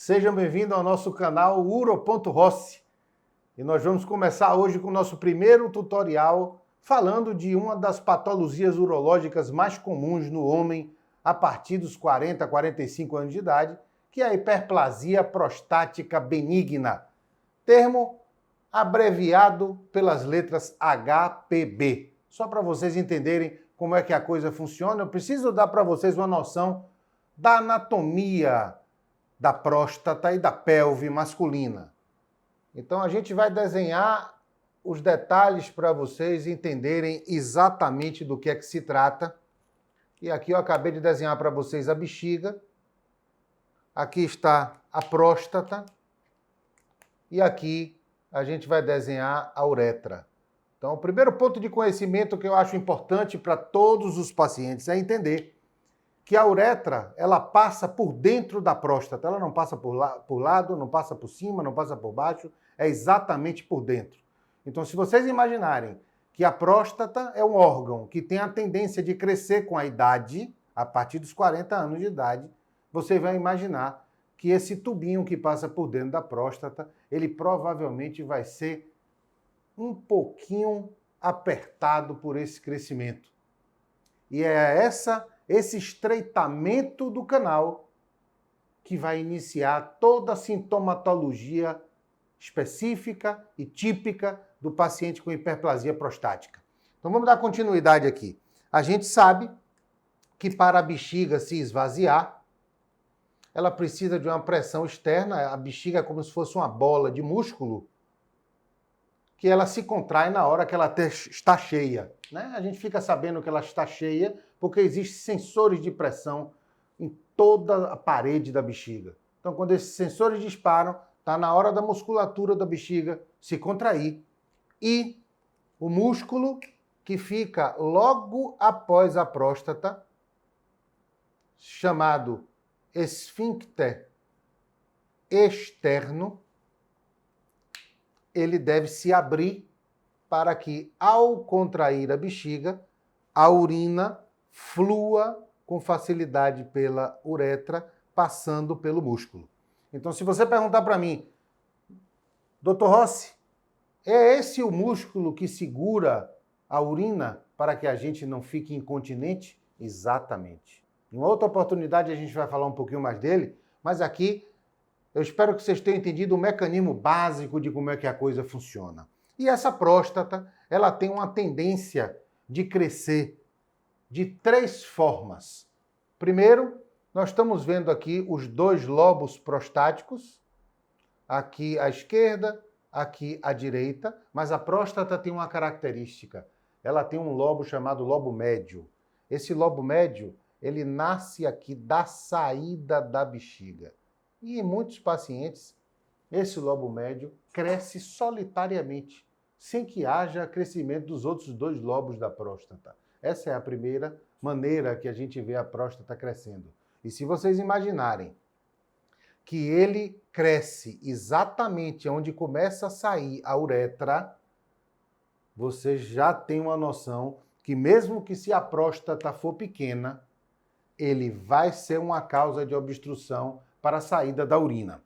Sejam bem-vindos ao nosso canal Uro.Rossi. E nós vamos começar hoje com o nosso primeiro tutorial falando de uma das patologias urológicas mais comuns no homem a partir dos 40, 45 anos de idade, que é a hiperplasia prostática benigna, termo abreviado pelas letras HPB. Só para vocês entenderem como é que a coisa funciona, eu preciso dar para vocês uma noção da anatomia da próstata e da pelve masculina. Então a gente vai desenhar os detalhes para vocês entenderem exatamente do que é que se trata. E aqui eu acabei de desenhar para vocês a bexiga. Aqui está a próstata. E aqui a gente vai desenhar a uretra. Então o primeiro ponto de conhecimento que eu acho importante para todos os pacientes é entender que a uretra, ela passa por dentro da próstata, ela não passa por lado, não passa por cima, não passa por baixo, é exatamente por dentro. Então, se vocês imaginarem que a próstata é um órgão que tem a tendência de crescer com a idade, a partir dos 40 anos de idade, você vai imaginar que esse tubinho que passa por dentro da próstata, ele provavelmente vai ser um pouquinho apertado por esse crescimento. E é esse estreitamento do canal que vai iniciar toda a sintomatologia específica e típica do paciente com hiperplasia prostática. Então vamos dar continuidade aqui. A gente sabe que para a bexiga se esvaziar, ela precisa de uma pressão externa. A bexiga é como se fosse uma bola de músculo que ela se contrai na hora que ela está cheia, né? A gente fica sabendo que ela está cheia porque existem sensores de pressão em toda a parede da bexiga. Então, quando esses sensores disparam, está na hora da musculatura da bexiga se contrair e o músculo que fica logo após a próstata, chamado esfíncter externo, ele deve se abrir para que, ao contrair a bexiga, a urina flua com facilidade pela uretra, passando pelo músculo. Então, se você perguntar para mim, Dr. Rossi, é esse o músculo que segura a urina para que a gente não fique incontinente? Exatamente. Em outra oportunidade a gente vai falar um pouquinho mais dele, mas aqui eu espero que vocês tenham entendido o mecanismo básico de como é que a coisa funciona. E essa próstata, ela tem uma tendência de crescer de 3 formas. Primeiro, nós estamos vendo aqui os 2 lobos prostáticos, aqui à esquerda, aqui à direita, mas a próstata tem uma característica. Ela tem um lobo chamado lobo médio. Esse lobo médio, ele nasce aqui da saída da bexiga. E em muitos pacientes, esse lobo médio cresce solitariamente, sem que haja crescimento dos outros 2 lobos da próstata. Essa é a primeira maneira que a gente vê a próstata crescendo. E se vocês imaginarem que ele cresce exatamente onde começa a sair a uretra, vocês já têm uma noção que mesmo que se a próstata for pequena, ele vai ser uma causa de obstrução para a saída da urina.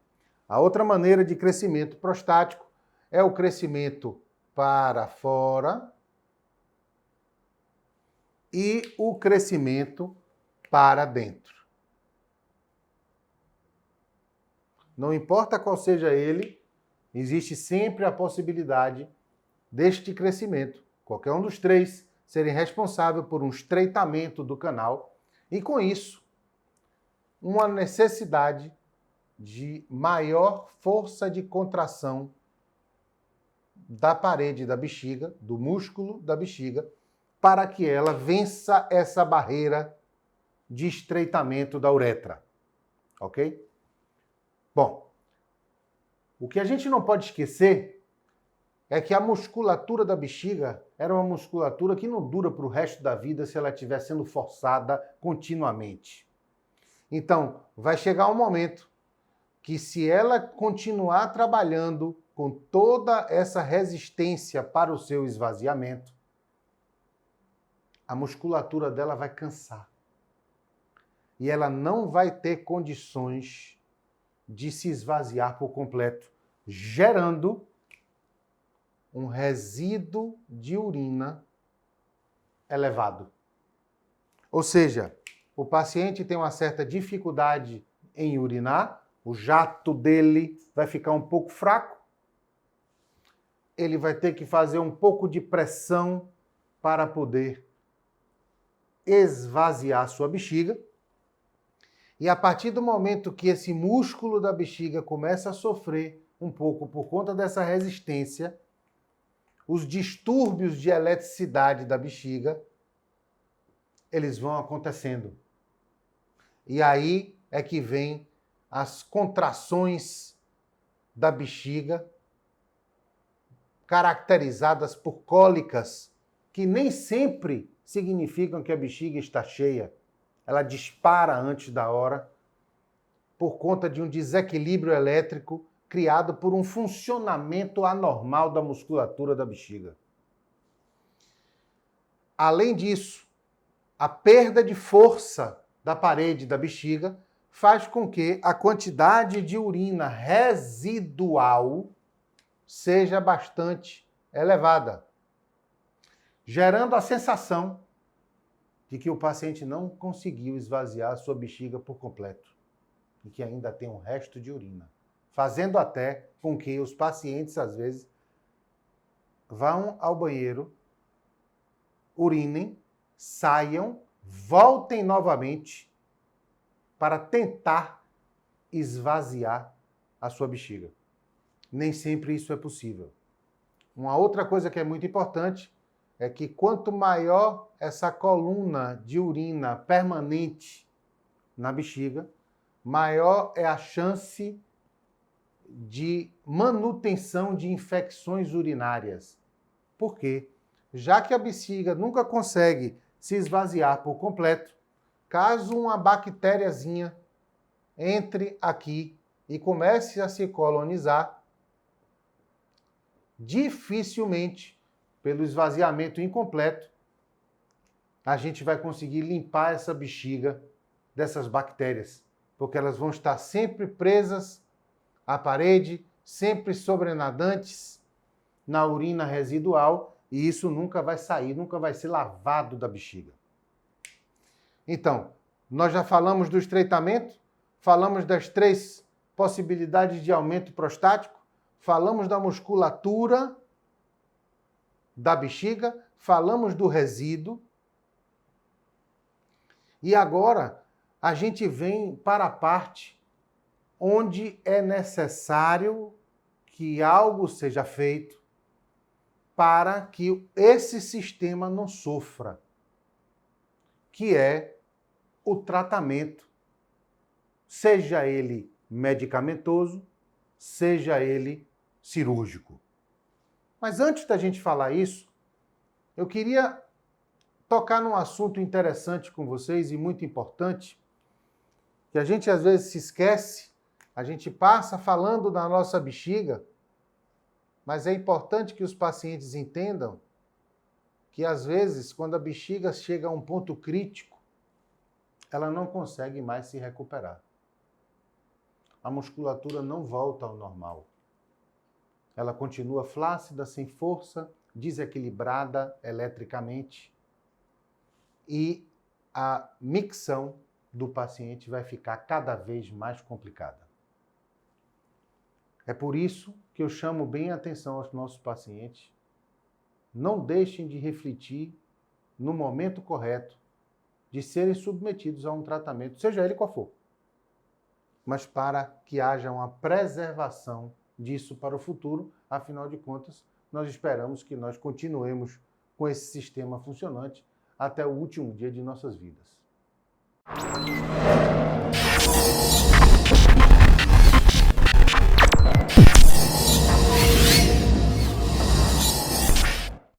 A outra maneira de crescimento prostático é o crescimento para fora e o crescimento para dentro. Não importa qual seja ele, existe sempre a possibilidade deste crescimento, qualquer um dos 3, serem responsável por um estreitamento do canal e, com isso, uma necessidade de maior força de contração da parede da bexiga, do músculo da bexiga, para que ela vença essa barreira de estreitamento da uretra. Ok? Bom, o que a gente não pode esquecer é que a musculatura da bexiga era uma musculatura que não dura para o resto da vida se ela estiver sendo forçada continuamente. Então, vai chegar um momento que, se ela continuar trabalhando com toda essa resistência para o seu esvaziamento, a musculatura dela vai cansar. E ela não vai ter condições de se esvaziar por completo, gerando um resíduo de urina elevado. Ou seja, o paciente tem uma certa dificuldade em urinar, o jato dele vai ficar um pouco fraco, ele vai ter que fazer um pouco de pressão para poder esvaziar sua bexiga. E a partir do momento que esse músculo da bexiga começa a sofrer um pouco por conta dessa resistência, os distúrbios de eletricidade da bexiga, eles vão acontecendo. E aí é que vem as contrações da bexiga, caracterizadas por cólicas, que nem sempre significam que a bexiga está cheia. Ela dispara antes da hora, por conta de um desequilíbrio elétrico criado por um funcionamento anormal da musculatura da bexiga. Além disso, a perda de força da parede da bexiga faz com que a quantidade de urina residual seja bastante elevada, gerando a sensação de que o paciente não conseguiu esvaziar a sua bexiga por completo e que ainda tem um resto de urina, fazendo até com que os pacientes, às vezes, vão ao banheiro, urinem, saiam, voltem novamente para tentar esvaziar a sua bexiga. Nem sempre isso é possível. Uma outra coisa que é muito importante é que quanto maior essa coluna de urina permanente na bexiga, maior é a chance de manutenção de infecções urinárias. Por quê? Já que a bexiga nunca consegue se esvaziar por completo, caso uma bactériazinha entre aqui e comece a se colonizar, dificilmente, pelo esvaziamento incompleto, a gente vai conseguir limpar essa bexiga dessas bactérias, porque elas vão estar sempre presas à parede, sempre sobrenadantes na urina residual, e isso nunca vai sair, nunca vai ser lavado da bexiga. Então, nós já falamos do estreitamento, falamos das 3 possibilidades de aumento prostático, falamos da musculatura da bexiga, falamos do resíduo. E agora a gente vem para a parte onde é necessário que algo seja feito para que esse sistema não sofra, que é o tratamento, seja ele medicamentoso, seja ele cirúrgico. Mas antes da gente falar isso, eu queria tocar num assunto interessante com vocês e muito importante, que a gente às vezes se esquece, a gente passa falando da nossa bexiga, mas é importante que os pacientes entendam que às vezes, quando a bexiga chega a um ponto crítico, ela não consegue mais se recuperar. A musculatura não volta ao normal. Ela continua flácida, sem força, desequilibrada eletricamente, e a micção do paciente vai ficar cada vez mais complicada. É por isso que eu chamo bem a atenção aos nossos pacientes. Não deixem de refletir no momento correto de serem submetidos a um tratamento, seja ele qual for, mas para que haja uma preservação disso para o futuro. Afinal de contas, nós esperamos que nós continuemos com esse sistema funcionante até o último dia de nossas vidas.